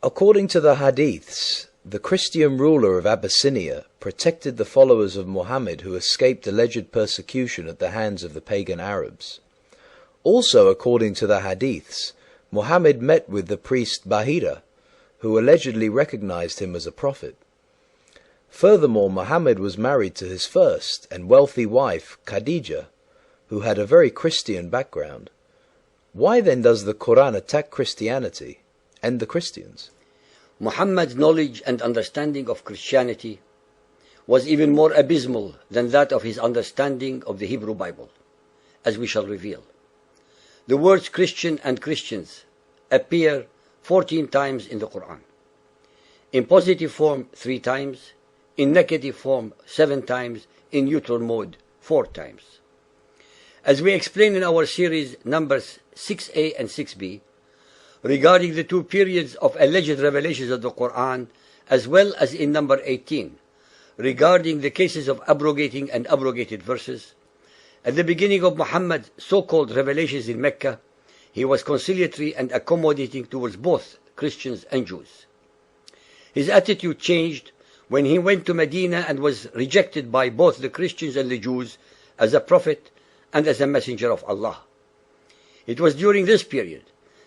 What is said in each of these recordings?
According to the Hadiths, the Christian ruler of Abyssinia protected the followers of Muhammad who escaped alleged persecution at the hands of the pagan Arabs. Also, according to the Hadiths, Muhammad met with the priest Bahira, who allegedly recognized him as a prophet. Furthermore, Muhammad was married to his first and wealthy wife, Khadija, who had a very Christian background. Why then does the Quran attack Christianity and the Christians? Muhammad's knowledge and understanding of Christianity was even more abysmal than that of his understanding of the Hebrew Bible, as we shall reveal. The words Christian and Christians appear 14 times in the Quran. In positive form 3 times, in negative form 7 times, in neutral mode 4 times. As we explain in our series numbers 6a and 6b, regarding the 2 periods of alleged revelations of the Quran, as well as in number 18, regarding the cases of abrogating and abrogated verses, at the beginning of Muhammad's so-called revelations in Mecca, he was conciliatory and accommodating towards both Christians and Jews. His attitude changed when he went to Medina and was rejected by both the Christians and the Jews as a prophet and as a messenger of Allah. It was during this period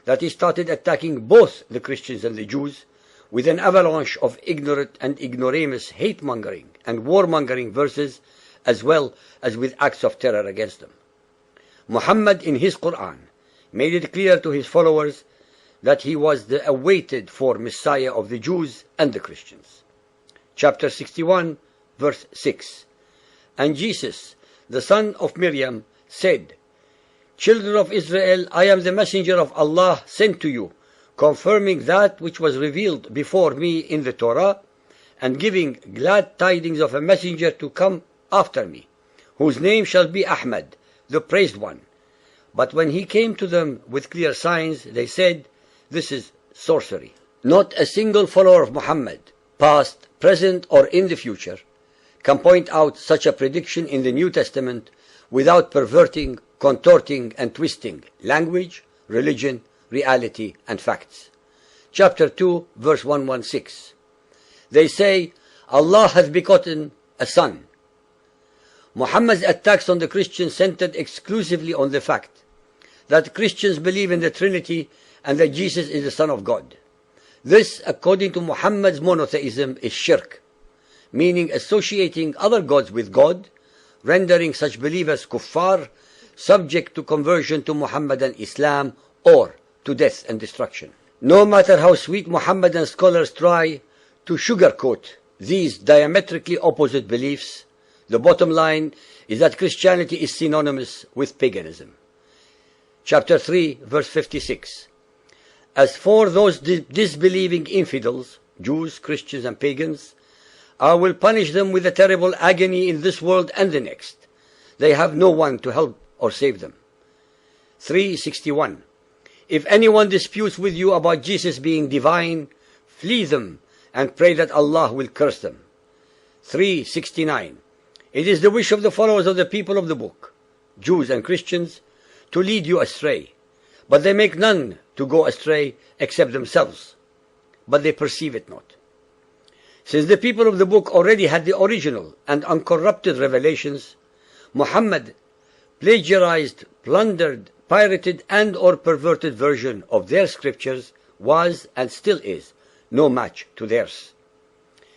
that he started attacking both the Christians and the Jews with an avalanche of ignorant and ignoramus hate-mongering and war-mongering verses, as well as with acts of terror against them. Muhammad in his Quran made it clear to his followers that he was the awaited for Messiah of the Jews and the Christians. Chapter 61, verse 6. And Jesus, the son of Miriam, said, "Children of Israel, I am the messenger of Allah sent to you, confirming that which was revealed before me in the Torah, and giving glad tidings of a messenger to come after me, whose name shall be Ahmad, the praised one." But when he came to them with clear signs, they said, "This is sorcery." Not a single follower of Muhammad, past, present, or in the future, can point out such a prediction in the New Testament without perverting, contorting, and twisting language, religion, reality, and facts. Chapter 2, verse 116. They say, Allah has begotten a son. Muhammad's attacks on the Christians centered exclusively on the fact that Christians believe in the Trinity and that Jesus is the Son of God. This, according to Muhammad's monotheism, is shirk, meaning associating other gods with God, rendering such believers kuffar, subject to conversion to Muhammadan Islam or to death and destruction. No matter how sweet Muhammadan scholars try to sugarcoat these diametrically opposite beliefs, the bottom line is that Christianity is synonymous with paganism. Chapter 3, verse 56. As for those disbelieving infidels, Jews, Christians, and pagans, I will punish them with a terrible agony in this world and the next. They have no one to help or save them. 361. If anyone disputes with you about Jesus being divine, flee them and pray that Allah will curse them. 369. It is the wish of the followers of the people of the book, Jews and Christians, to lead you astray, but they make none to go astray except themselves, but they perceive it not. Since the people of the book already had the original and uncorrupted revelations, Muhammad plagiarized, plundered, pirated, and or perverted version of their scriptures was and still is no match to theirs.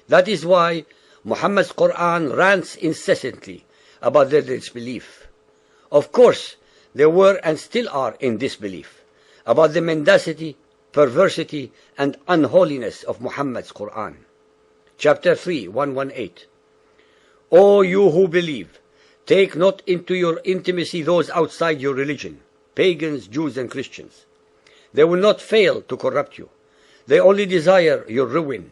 That is why Muhammad's Quran rants incessantly about their disbelief. Of course, they were and still are in disbelief about the mendacity, perversity, and unholiness of Muhammad's Quran. Chapter 3, 118. O you who believe, take not into your intimacy those outside your religion, pagans, Jews, and Christians. They will not fail to corrupt you. They only desire your ruin.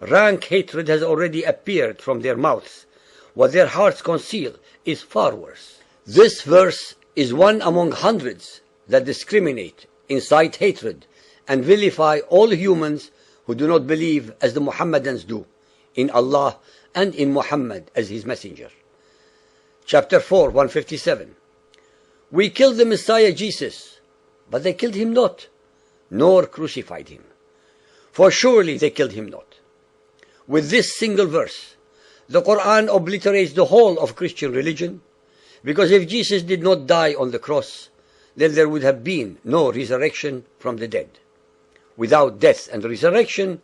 Rank hatred has already appeared from their mouths. What their hearts conceal is far worse. This verse is one among hundreds that discriminate, incite hatred, and vilify all humans who do not believe as the Muhammadans do, in Allah and in Muhammad as his messenger. Chapter 4, 157. We killed the Messiah Jesus, but they killed him not. nor crucified him. For surely they killed him not. With this single verse, the Quran obliterates the whole of Christian religion, because if Jesus did not die on the cross, then there would have been no resurrection from the dead. Without death and resurrection,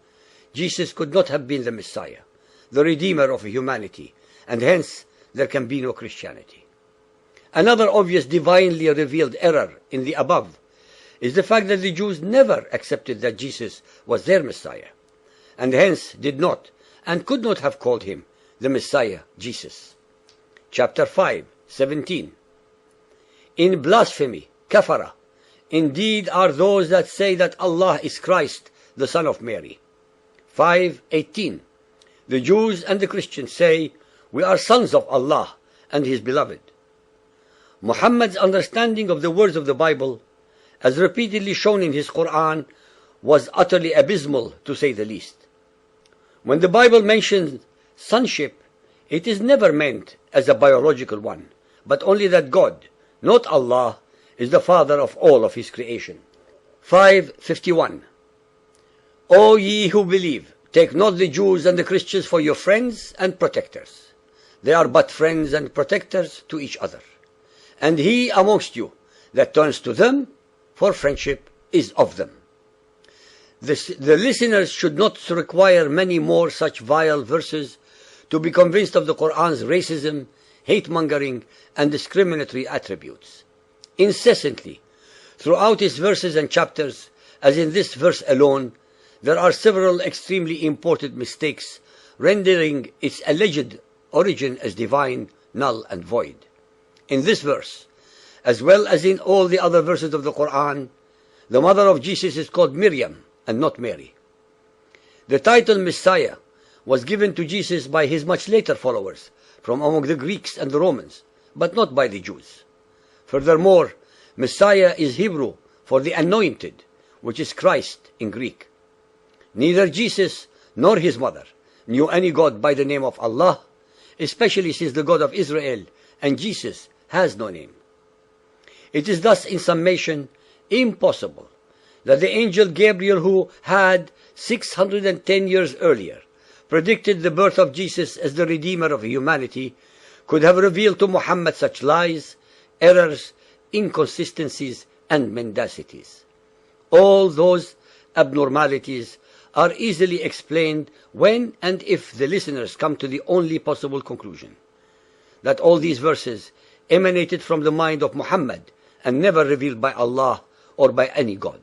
Jesus could not have been the Messiah, the Redeemer of humanity, and hence there can be no Christianity. Another obvious divinely revealed error in the above is the fact that the Jews never accepted that Jesus was their Messiah, and hence did not and could not have called him the Messiah Jesus. Chapter 5:17. In blasphemy, kafara, indeed are those that say that Allah is Christ, the Son of Mary. 5:18. The Jews and the Christians say, we are sons of Allah and His beloved. Muhammad's understanding of the words of the Bible, as repeatedly shown in his Quran, was utterly abysmal, to say the least. When the Bible mentions sonship, it is never meant as a biological one, but only that God, not Allah, is the father of all of his creation. 5:51. O ye who believe, take not the Jews and the Christians for your friends and protectors. They are but friends and protectors to each other. And he amongst you that turns to them for friendship is of them. The listeners should not require many more such vile verses to be convinced of the Quran's racism, hate-mongering, and discriminatory attributes. Incessantly, throughout its verses and chapters, as in this verse alone, there are several extremely important mistakes, rendering its alleged origin as divine, null and void. In this verse, as well as in all the other verses of the Quran, the mother of Jesus is called Miriam and not Mary. The title Messiah was given to Jesus by his much later followers from among the Greeks and the Romans, but not by the Jews. Furthermore, Messiah is Hebrew for the anointed, which is Christ in Greek. Neither Jesus nor his mother knew any God by the name of Allah, especially since the God of Israel and Jesus has no name. It is thus, in summation, impossible that the angel Gabriel, who had 610 years earlier predicted the birth of Jesus as the Redeemer of humanity, could have revealed to Muhammad such lies, errors, inconsistencies, and mendacities. All those abnormalities are easily explained when and if the listeners come to the only possible conclusion, that all these verses emanated from the mind of Muhammad and never revealed by Allah or by any God.